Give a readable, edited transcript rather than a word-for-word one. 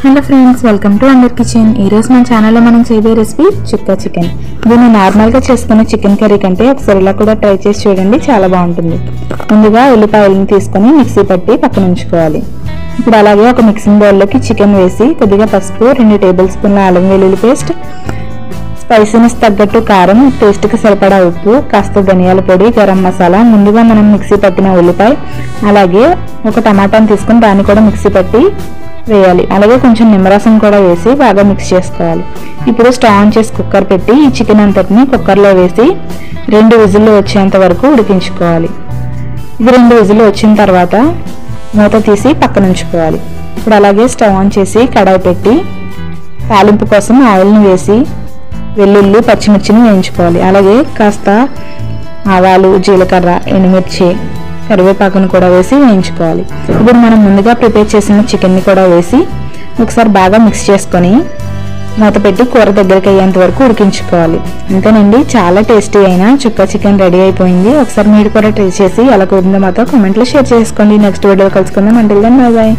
Hello friends, welcome to under kitchen. ఈరోజు మన ఛానల్లో మనం చేయబోయే రెసిపీ చుక్క చికెన్. దీన్ని నార్మల్గా చేసుకునే చికెన్ కర్రీ కంటే ఒకసారి ఇలా కూడా ట్రై చేసి చూడండి, చాలా బాగుంటుంది. ముందుగా ఉల్లిపాయలను తీసుకొని మిక్సీ పట్టి పక్కన ఉంచుకోవాలి. ఇప్పుడు అలాగే ఒక మిక్సింగ్ బౌల్లోకి చికెన్ వేసి కొద్దిగా పసుపు, 2 టేబుల్ స్పూన్ల అల్లం వెల్లుల్లి పేస్ట్, స్పైసీనెస్ తగ్గట్టు కారం, టేస్ట్కి సరిపడా ఉప్పు, కాస్త ధనియాల పొడి, గరం మసాలా, ముందుగా మనం మిక్సీ పట్టిన ఉల్లిపాయ, అలాగే ఒక టమాటాను తీసుకొని దాన్ని కూడా మిక్సీ పట్టి వేయాలి. అలాగే కొంచెం నిమ్మరసం కూడా వేసి బాగా మిక్స్ చేసుకోవాలి. ఇప్పుడు స్టవ్ ఆన్ చేసి కుక్కర్ పెట్టి ఈ చికెన్ అంతటిని కుక్కర్లో వేసి 2 విజిల్లు వచ్చేంత వరకు ఉడికించుకోవాలి. ఇది 2 విజిల్లు వచ్చిన తర్వాత మూత తీసి పక్కన ఉంచుకోవాలి. ఇప్పుడు అలాగే స్టవ్ ఆన్ చేసి కడాయి పెట్టి తాలింపు కోసం ఆయిల్ని వేసి వెల్లుల్లి, పచ్చిమిర్చిని వేయించుకోవాలి. అలాగే కాస్త ఆవాలు, జీలకర్ర, ఎండుమిర్చి, కరివేపాకును కూడా వేసి వేయించుకోవాలి. ఇప్పుడు మనం ముందుగా ప్రిపేర్ చేసిన చికెన్ని కూడా వేసి ఒకసారి బాగా మిక్స్ చేసుకొని మూత పెట్టి కూర దగ్గరికి అయ్యేంత వరకు ఉడికించుకోవాలి. అంతేనండి, చాలా టేస్టీ అయిన చుక్క చికెన్ రెడీ అయిపోయింది. ఒకసారి మీరు కూడా ట్రై చేసి ఎలా కుదిరిందో మాతో కామెంట్లో షేర్ చేసుకోండి. నెక్స్ట్ వీడియోలో కలుసుకుందాం. Until then bye by.